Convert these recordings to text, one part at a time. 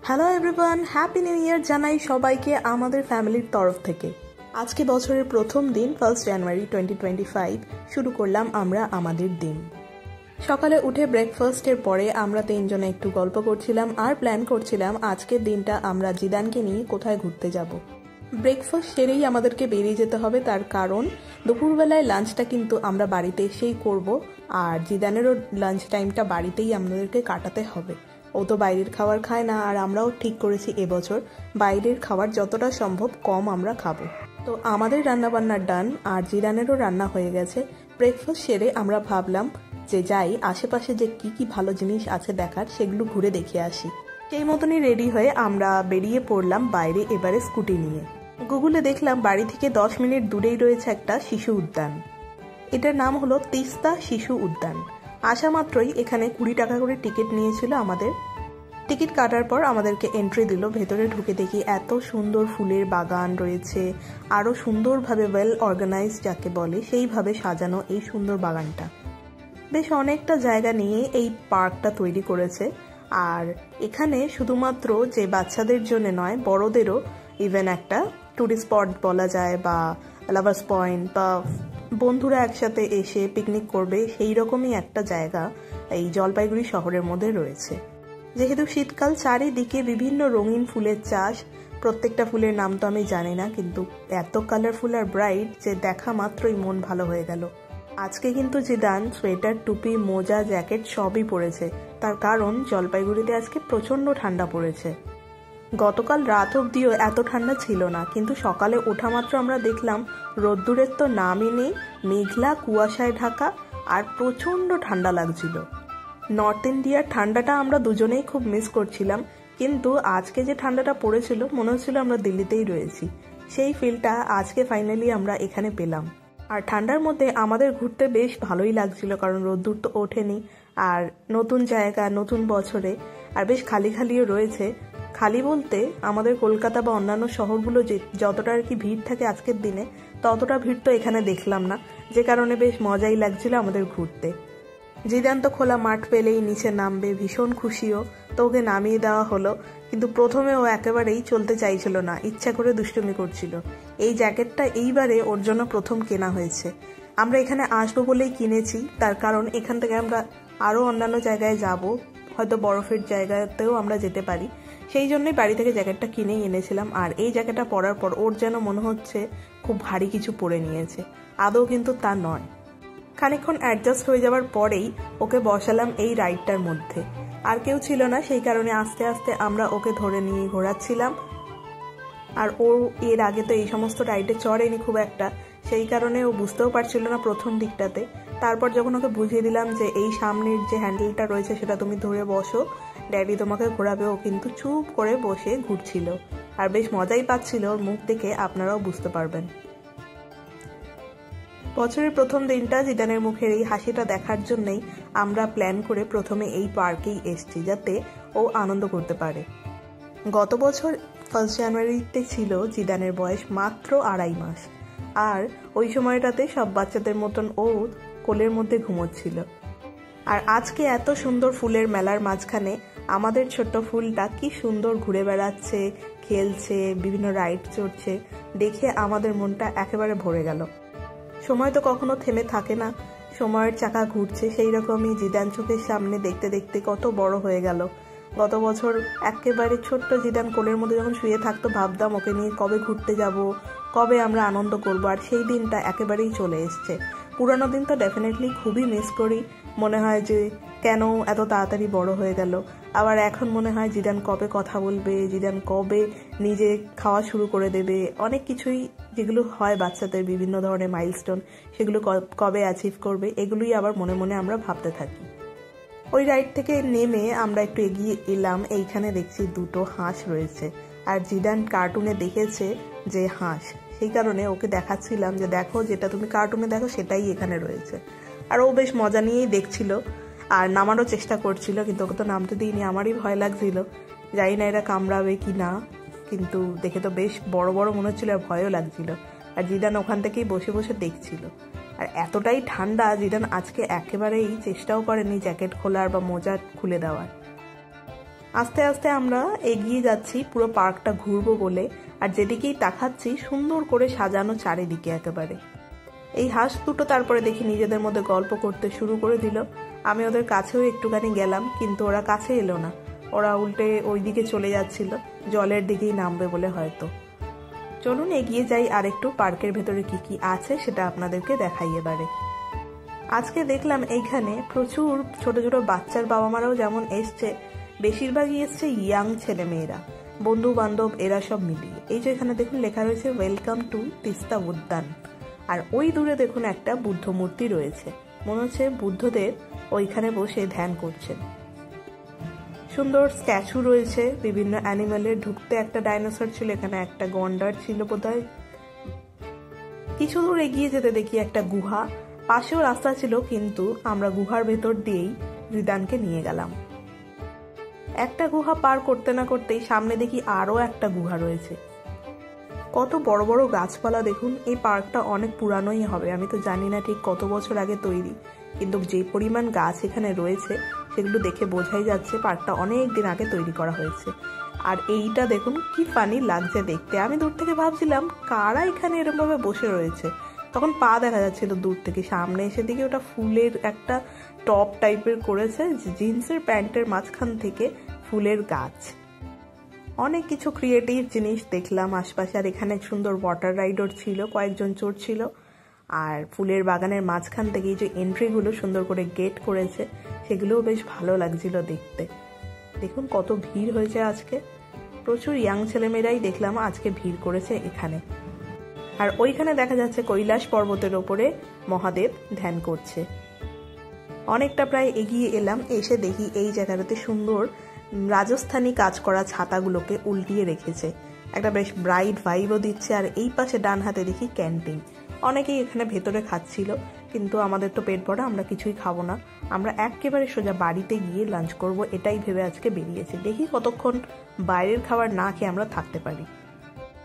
Hello everyone, happy new year জানাই সবাইকে আমাদের ফ্যামিলির তরফ থেকে। আজকে বছরের প্রথম দিন 1 জানুয়ারি 2025 শুরু করলাম আমরা আমাদের দিন। সকালে উঠে ব্রেকফাস্টের পরে আমরা তিনজনে একটু গল্প করছিলাম আর প্ল্যান করছিলাম আজকের দিনটা আমরা জিদানকে নিয়ে কোথায় ঘুরতে যাব। ব্রেকফাস্ট সেরেই আমাদেরকে বেরিয়ে যেতে হবে, তার কারণ দুপুরবেলায় লাঞ্চটা কিন্তু আমরা বাড়িতে এসেই করব, আর জিদানেরও লাঞ্চ টাইমটা বাড়িতেই আমাদেরকে কাটাতে হবে। ও তো বাইরের খাবার খায় না, আর আমরাও ঠিক করেছি এবছর বাইরের খাবার যতটা সম্ভব কম আমরা খাবো। তো আমাদের রান্নাবান্না ডান, আর জিদানেরও রান্না হয়ে গেছে। ব্রেকফাস্ট সেরে আমরা ভাবলাম যে যাই, আশেপাশে যে কি ভালো জিনিস আছে দেখার সেগুলো ঘুরে দেখে আসি। সেই মতনই রেডি হয়ে আমরা বেরিয়ে পড়লাম বাইরে এবারে স্কুটি নিয়ে। গুগলে দেখলাম বাড়ি থেকে 10 মিনিট দূরেই রয়েছে একটা শিশু উদ্যান। এটার নাম হলো তিস্তা শিশু উদ্যান। আসা মাত্রই এখানে 20 টাকা করে টিকিট নিয়েছিল আমাদের। টিকিট কাটার পর আমাদেরকে এন্ট্রি দিল। ভেতরে ঢুকে দেখি এত সুন্দর ফুলের বাগান রয়েছে, আরও সুন্দরভাবে ওয়েল অর্গানাইজড যাকে বলে সেইভাবে সাজানো এই সুন্দর বাগানটা। বেশ অনেকটা জায়গা নিয়ে এই পার্কটা তৈরি করেছে, আর এখানে শুধুমাত্র যে বাচ্চাদের জন্য নয়, বড়দেরও ইভেন একটা টুরিস্ট স্পট বলা যায়, বা লাভার্স পয়েন্ট, বা বন্ধুরা একসাথে এসে পিকনিক করবে সেই রকমই একটা জায়গা এই জলপাইগুড়ি শহরের মধ্যে রয়েছে। যেহেতু শীতকাল, চারিদিকে বিভিন্ন রঙিন ফুলের চাষ। প্রত্যেকটা ফুলের নাম তো আমি জানি না, কিন্তু এত কালারফুল আর ব্রাইট যে দেখা মাত্রই মন ভালো হয়ে গেল। আজকে কিন্তু জিদান সোয়েটার, টুপি, মোজা, জ্যাকেট সবই পরেছে, তার কারণ জলপাইগুড়িতে আজকে প্রচণ্ড ঠান্ডা পড়েছে। গতকাল রাত অবধিও এত ঠান্ডা ছিল না, কিন্তু সকালে ওঠা মাত্র আমরা দেখলাম রোদ্দুরের তো নামই নেই, মেঘলা কুয়াশায় ঢাকা, আর প্রচণ্ড ঠান্ডা লাগছিল। নর্থ ইন্ডিয়ার ঠান্ডাটা আমরা দুজনেই খুব মিস করছিলাম, কিন্তু আজকে যে ঠান্ডাটা পড়েছিল মনে হচ্ছিল আমরা দিল্লিতেই রয়েছি। সেই ফিলটা আজকে ফাইনালি আমরা এখানে পেলাম। আর ঠান্ডার মধ্যে আমাদের ঘুরতে বেশ ভালোই লাগছিল, কারণ রোদ্দুর তো ওঠেনি, আর নতুন জায়গা, নতুন বছরে, আর বেশ খালি খালিও রয়েছে। খালি বলতে আমাদের কলকাতা বা অন্যান্য শহরগুলো যতটা আর কি ভিড় থাকে আজকের দিনে, ততটা ভিড় তো এখানে দেখলাম না, যে কারণে বেশ মজাই লাগছিল আমাদের ঘুরতে। জিদান তো খোলা মাঠ পেলেই নিচে নামবে, ভীষণ খুশিও, তো ওকে নামিয়ে দেওয়া হলো। কিন্তু প্রথমে ও একেবারেই চলতে চাইছিল না, ইচ্ছা করে দুষ্টুমি করছিল। এই জ্যাকেটটা এইবারে ওর জন্য প্রথম কেনা হয়েছে। আমরা এখানে আসবো বলেই কিনেছি, তার কারণ এখান থেকে আমরা আরও অন্যান্য জায়গায় যাব, হয়তো বরফের জায়গাতেও আমরা যেতে পারি। সেই জন্যই বাড়ি থেকে জ্যাকেটটা কিনেই এনেছিলাম। আর এই জ্যাকেটটা পরার পর ওর যেন মনে হচ্ছে খুব ভারী কিছু পরে নিয়েছে, আদৌ কিন্তু তা নয়। খানিকক্ষণ অ্যাডজাস্ট হয়ে যাওয়ার পরেই ওকে বসালাম এই রাইডটার মধ্যে। আর কেউ ছিল না, সেই কারণে আস্তে আস্তে আমরা ওকে ধরে নিয়ে ঘোরাচ্ছিলাম। আর ও এর আগে তো এই সমস্ত রাইডে চড়েনি খুব একটা, সেই কারণে ও বুঝতেও পারছিল না প্রথম দিকটাতে। তারপর যখন ওকে বুঝিয়ে দিলাম যে এই সামনের যে হ্যান্ডেলটা রয়েছে সেটা তুমি ধরে বসো, ড্যাডি তোমাকে ঘোরাবে, ও কিন্তু চুপ করে বসে ঘুরছিল, আর বেশ মজাই পাচ্ছিল। ওর মুখ দেখে আপনারাও বুঝতে পারবেন। বছরের প্রথম দিনটা জিদানের মুখের এই হাসিটা দেখার জন্যই আমরা প্ল্যান করে প্রথমে এই পার্কেই এসেছি, যাতে ও আনন্দ করতে পারে। গত বছর 1 জানুয়ারিতে ছিল জিদানের বয়স মাত্র 2.5 মাস, আর ওই সময়টাতে সব বাচ্চাদের মতন ও কোলের মধ্যে ঘুমোচ্ছিল। আর আজকে এত সুন্দর ফুলের মেলার মাঝখানে আমাদের ছোট্ট ফুলটা কি সুন্দর ঘুরে বেড়াচ্ছে, খেলছে, বিভিন্ন রাইড চড়ছে, দেখে আমাদের মনটা একেবারে ভরে গেল। সময় তো কখনো থেমে থাকে না, সময়ের চাকা ঘুরছে, সেই রকমই জিদান চোখের সামনে দেখতে দেখতে কত বড় হয়ে গেল। গত বছর একেবারে ছোট্ট জিদান কোলের মধ্যে যখন শুয়ে থাকতো, ভাবতাম ওকে নিয়ে কবে ঘুরতে যাব, কবে আমরা আনন্দ করব, আর সেই দিনটা একেবারেই চলে এসছে। পুরানো দিন তো ডেফিনেটলি খুবই মিস করি, মনে হয় যে কেন এত তাড়াতাড়ি বড় হয়ে গেল। আবার এখন মনে হয় জিদান কবে কথা বলবে, জিদান কবে নিজে খাওয়া শুরু করে দেবে, অনেক কিছুই যেগুলো হয় বাচ্চাদের বিভিন্ন ধরনের মাইলস্টোন, সেগুলো কবে অ্যাচিভ করবে, এগুলোই আবার মনে মনে আমরা ভাবতে থাকি। ওই রাইড থেকে নেমে আমরা একটু এগিয়ে এলাম, এইখানে দেখছি 2টো হাঁস রয়েছে, আর জিদান কার্টুনে দেখেছে যে হাঁস, সেই কারণে ওকে দেখাচ্ছিলাম যে দেখো, যেটা তুমি কার্টুনে দেখো সেটাই এখানে রয়েছে। আর ও বেশ মজা নিয়েই দেখছিল, আর নামারও চেষ্টা করছিল, কিন্তু ওকে তো নামতে দিইনি, আমারই ভয় লাগছিল, জানি না এরা কামড়াবে কি না, কিন্তু দেখে তো বেশ বড় বড় মনে হচ্ছিল, আর ভয়ও লাগছিল। আর জিদান ওখান থেকেই বসে বসে দেখছিল। আর এতটাই ঠান্ডা, জিদান আজকে একেবারেই চেষ্টাও করেনি জ্যাকেট খোলার বা মোজা খুলে দেওয়ার। আস্তে আস্তে আমরা এগিয়ে যাচ্ছি পুরো পার্কটা ঘুরবো বলে, আর যেদিকেই তাকাচ্ছি সুন্দর করে সাজানো চারিদিকে একেবারে। এই হাঁস দুটো তারপরে দেখি নিজেদের মধ্যে গল্প করতে শুরু করে দিল। আমি ওদের কাছেও একটুখানি গেলাম, কিন্তু ওরা কাছে এলো না, ওরা উল্টে ওই দিকে চলে যাচ্ছিল, জলের দিকেই নামবে বলে হয়তো। চলুন এগিয়ে যাই আর একটু পার্কের ভেতরে কি কি আছে সেটা আপনাদেরকে দেখাই এবারে। আজকে দেখলাম এইখানে প্রচুর ছোট ছোট বাচ্চার বাবা মারাও যেমন এসছে, বেশিরভাগই এসছে ইয়াং ছেলে মেয়েরা, বন্ধু বান্ধব এরা সব মিলিয়ে। এই যে এখানে দেখুন লেখা রয়েছে ওয়েলকাম টু তিস্তা উদ্যান। আর ওই দূরে দেখুন একটা বুদ্ধ মূর্তি রয়েছে, মনে হচ্ছে বুদ্ধদেব ওইখানে বসে ধ্যান করছেন। সুন্দর স্ট্যাচু রয়েছে বিভিন্ন অ্যানিমেলের, ঢুকতে একটা ডাইনোসর ছিল, এখানে একটা গন্ডার ছিল বোধহয়। কিছু দূর এগিয়ে যেতে দেখি একটা গুহা, পাশেও রাস্তা ছিল, কিন্তু আমরা গুহার ভেতর দিয়েই জিদানকে নিয়ে গেলাম। একটা গুহা পার করতে না করতেই সামনে দেখি আরো একটা গুহা রয়েছে। কত বড় বড় গাছপালা দেখুন। এই পার্কটা অনেক পুরানোই হবে, আমি তো জানি না ঠিক কত বছর আগে তৈরি, কিন্তু যে পরিমাণ গাছ এখানে রয়েছে সেগুলো দেখে বোঝাই যাচ্ছে পার্কটা অনেক দিন আগে তৈরি করা হয়েছে। আর এইটা দেখুন কি ফানি লাগছে দেখতে। আমি দূর থেকে ভাবছিলাম কারা এখানে এরকম ভাবে বসে রয়েছে, তখন পা দেখা যাচ্ছিল দূর থেকে। সামনে এসে দেখি ওটা ফুলের একটা টপ টাইপের করেছে, জিন্সের প্যান্টের মাঝখান থেকে ফুলের গাছ। অনেক কিছু ক্রিয়েটিভ জিনিস দেখলাম আশপাশে। আর এখানে সুন্দর ওয়াটার রাইডার ছিল, কয়েকজন চড়ছিল। আর ফুলের বাগানের মাঝখান থেকে এই যে এন্ট্রিগুলো সুন্দর করে গেট করেছে, সেগুলোও বেশ ভালো লাগছিল দেখতে। দেখুন কত ভিড় হয়েছে আজকে, প্রচুর ইয়াং ছেলেমেয়েরাই দেখলাম আজকে ভিড় করেছে এখানে। আর ওইখানে দেখা যাচ্ছে কৈলাস পর্বতের ওপরে মহাদেব ধ্যান করছে। অনেকটা প্রায় এগিয়ে এলাম, এসে দেখি এই জায়গাটাতে সুন্দর রাজস্থানী কাজ করা ছাতাগুলোকে উল্টিয়ে রেখেছে, একটা বেশ ব্রাইট ভাইবও দিচ্ছে। আর এই পাশে ডান হাতে দেখি ক্যান্টিন, অনেকেই এখানে ভেতরে খাচ্ছিল, কিন্তু আমাদের তো পেট ভরা, আমরা কিছুই খাবো না। আমরা একেবারে সোজা বাড়িতে গিয়ে লাঞ্চ করব এটাই ভেবে আজকে বেরিয়েছি। দেখি কতক্ষণ বাইরের খাবার না খেয়ে আমরা থাকতে পারি।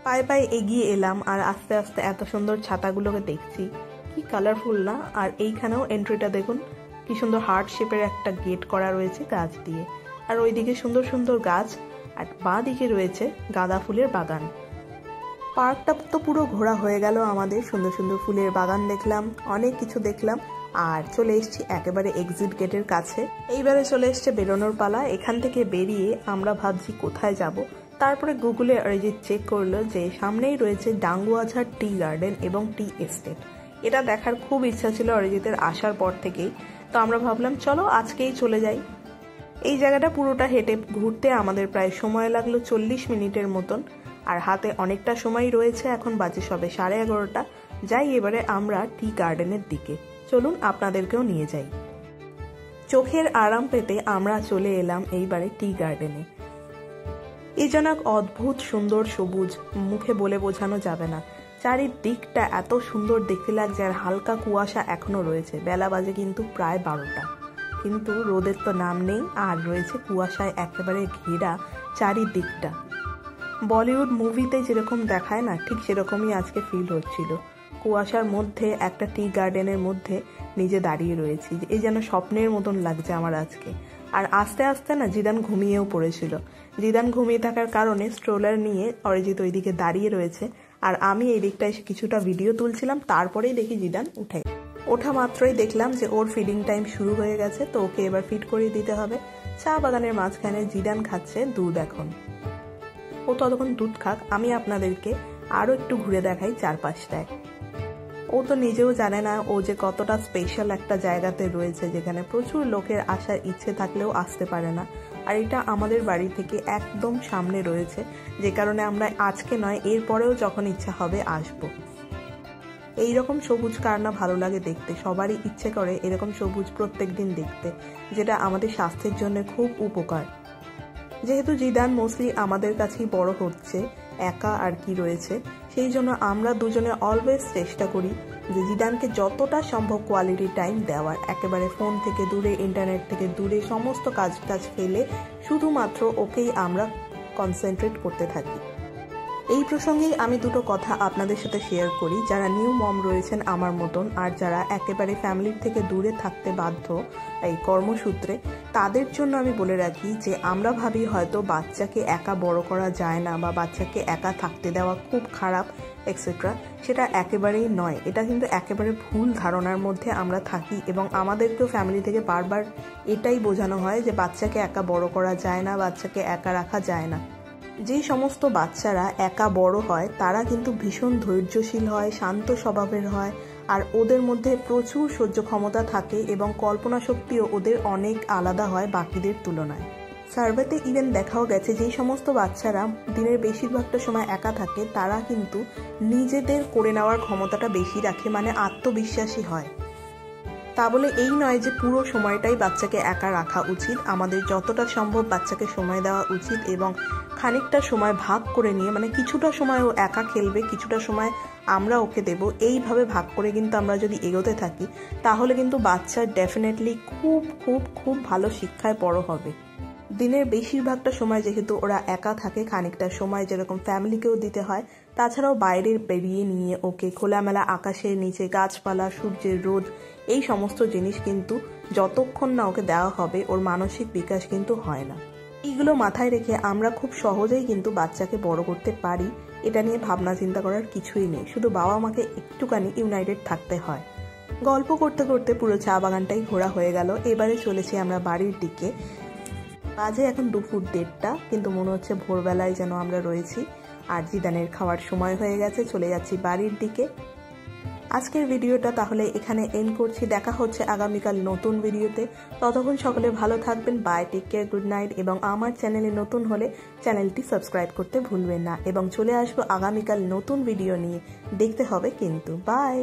পায়ে পায়ে এগিয়ে এলাম আর আস্তে আস্তে এত সুন্দর ছাতাগুলোকে দেখছি, কি কালারফুল না। আর এইখানেও এন্ট্রিটা দেখুন কি সুন্দর হার্ট শেপের একটা গেট করা রয়েছে গাছ দিয়ে। আর ওইদিকে সুন্দর সুন্দর গাছ, আর বাঁ দিকে রয়েছে গাঁদা ফুলের বাগান। পার্কটা তো পুরো ঘোরা হয়ে গেল আমাদের, সুন্দর সুন্দর ফুলের বাগান দেখলাম, অনেক কিছু দেখলাম। আর চলে এসেছি একেবারে এক্সিট গেটের কাছে। এইবারে চলে এসছে বেরোনোর পালা। এখান থেকে বেরিয়ে আমরা ভাবছি কোথায় যাব। তারপরে গুগলে অরিজিৎ চেক করলো যে সামনেই রয়েছে ডাঙ্গুয়াঝাড় টি গার্ডেন এবং টি এস্টেট। এটা দেখার খুব ইচ্ছা ছিল অরিজিতের আসার পর থেকেই, তো আমরা ভাবলাম চলো আজকেই চলে যাই। এই জায়গাটা পুরোটা হেঁটে ঘুরতে আমাদের প্রায় সময় লাগলো 40 মিনিটের মতন। আর হাতে অনেকটা সময় রয়েছে, এখন বাজে সবে 11:30। যাই এবারে আমরা টি গার্ডেনের দিকে, চলুন আপনাদেরকেও নিয়ে যাই। চোখের আরাম পেতে আমরা চলে এলাম এইবারে টি গার্ডেনে। এই যেন এক অদ্ভুত সুন্দর সবুজ, মুখে বলে বোঝানো যাবে না। চারিদিকটা এত সুন্দর দেখতে লাগছে, আর হালকা কুয়াশা এখনো রয়েছে। বেলা বাজে কিন্তু প্রায় 12টা, কিন্তু রোদের তো নাম নেই, আর রয়েছে কুয়াশায় একেবারে ঘেরা চারিদিকটা। বলিউড মুভিতে যেরকম দেখায় না, ঠিক সেরকমই আজকে ফিল হচ্ছিল। কুয়াশার মধ্যে একটা টি গার্ডেনের মধ্যে নিজে দাঁড়িয়ে রয়েছি, এই যেন স্বপ্নের মতন লাগছে আমার আজকে। আর আস্তে আস্তে না জিদান ঘুমিয়েও পড়েছিল। জিদান ঘুমিয়ে থাকার কারণে স্ট্রোলার নিয়ে অরিজিৎ ওইদিকে দাঁড়িয়ে রয়েছে, আর আমি এই দিকটা এসে কিছুটা ভিডিও তুলছিলাম। তারপরেই দেখি জিদান ওঠা মাত্রই দেখলাম যে ওর ফিডিং টাইম শুরু হয়ে গেছে, তো ওকে এবার ফিড করিয়ে দিতে হবে। চা বাগানের মাঝখানে জিদান খাচ্ছে দুধ। এখন ও ততক্ষণ দুধ খাক, আমি আপনাদেরকে আরো একটু ঘুরে দেখাই চারপাশটায়। ও তো নিজেও জানে না ও যে কতটা স্পেশাল একটা জায়গাতে রয়েছে, যেখানে প্রচুর লোকের আসার ইচ্ছে থাকলেও আসতে পারে না। আর এটা আমাদের বাড়ি থেকে একদম সামনে রয়েছে, যে কারণে আমরা আজকে নয় এরপরেও যখন ইচ্ছা হবে আসবো। এইরকম সবুজ কার না ভালো লাগে দেখতে, সবারই ইচ্ছে করে এরকম সবুজ প্রত্যেক দিন দেখতে, যেটা আমাদের স্বাস্থ্যের জন্য খুব উপকার। যেহেতু জিদান মোস্টলি আমাদের কাছেই বড় হচ্ছে, একা আর কি রয়েছে, সেই জন্য আমরা দুজনে অলওয়েজ চেষ্টা করি যে জিদানকে যতটা সম্ভব কোয়ালিটি টাইম দেওয়ার, একেবারে ফোন থেকে দূরে, ইন্টারনেট থেকে দূরে, সমস্ত কাজ ফেলে শুধুমাত্র ওকেই আমরা কনসেন্ট্রেট করতে থাকি। এই প্রসঙ্গেই আমি দুটো কথা আপনাদের সাথে শেয়ার করি। যারা নিউ মম রয়েছেন আমার মতন, আর যারা একেবারে ফ্যামিলির থেকে দূরে থাকতে বাধ্য এই কর্মসূত্রে, তাদের জন্য আমি বলে রাখি যে আমরা ভাবি হয়তো বাচ্চাকে একা বড় করা যায় না বা বাচ্চাকে একা থাকতে দেওয়া খুব খারাপ এক্সেট্রা। সেটা একেবারেই নয়। এটা কিন্তু একেবারে ভুল ধারণার মধ্যে আমরা থাকি এবং আমাদেরকেও ফ্যামিলি থেকে বারবার এটাই বোঝানো হয় যে বাচ্চাকে একা বড় করা যায় না, বাচ্চাকে একা রাখা যায় না। যে সমস্ত বাচ্চারা একা বড় হয় তারা কিন্তু ভীষণ ধৈর্যশীল হয়, শান্ত স্বভাবের হয়, আর ওদের মধ্যে প্রচুর সহ্য ক্ষমতা থাকে এবং কল্পনা শক্তিও ওদের অনেক আলাদা হয় বাকিদের তুলনায়। সার্ভেতে ইভেন দেখাও গেছে যেই সমস্ত বাচ্চারা দিনের বেশিরভাগটা সময় একা থাকে তারা কিন্তু নিজেদের করে নেওয়ার ক্ষমতাটা বেশি রাখে, মানে আত্মবিশ্বাসী হয়। তা বলে এই নয় যে পুরো সময়টাই বাচ্চাকে একা রাখা উচিত। আমাদের যতটা সম্ভব বাচ্চাকে সময় দেওয়া উচিত এবং খানিকটা সময় ভাগ করে নিয়ে, মানে কিছুটা সময় ও একা খেলবে, কিছুটা সময় আমরা ওকে দেব, এইভাবে ভাগ করে কিন্তু আমরা যদি এগোতে থাকি তাহলে কিন্তু বাচ্চা ডেফিনেটলি খুব খুব খুব ভালো শিক্ষায় বড় হবে। দিনের বেশিরভাগটা সময় যেহেতু ওরা একা থাকে, খানিকটা সময় যেরকম ফ্যামিলিকেও দিতে হয়, তাছাড়াও বাইরে বেরিয়ে নিয়ে ওকে খোলামেলা আকাশের নিচে, গাছপালা, সূর্যের রোদ, এই সমস্ত জিনিস কিন্তু যতক্ষণ না ওকে দেওয়া হবে ওর মানসিক বিকাশ কিন্তু হয় না। এইগুলো মাথায় রেখে আমরা খুব সহজেই কিন্তু বাচ্চাকে বড় করতে পারি। এটা নিয়ে ভাবনা চিন্তা করার কিছুই নেই, শুধু বাবা মাকে একটুখানি ইউনাইটেড থাকতে হয়। গল্প করতে করতে পুরো চা বাগানটাই ঘোরা হয়ে গেল। এবারে চলেছি আমরা বাড়ির দিকে। বাজে এখন দুপুর 1:30, কিন্তু মনে হচ্ছে ভোরবেলায় যেন আমরা রয়েছি। আর জিদানের খাওয়ার সময় হয়ে গেছে, চলে যাচ্ছি বাড়ির দিকে। আজকের ভিডিওটা তাহলে এখানে এন্ড করছি। দেখা হচ্ছে আগামীকাল নতুন ভিডিওতে। ততক্ষণ সকলে ভালো থাকবেন। Bye, take care, good night. এবং আমার চ্যানেলে নতুন হলে চ্যানেলটি সাবস্ক্রাইব করতে ভুলবেন না। এবং চলে আসবো আগামীকাল নতুন ভিডিও নিয়ে, দেখতে হবে কিন্তু। বাই।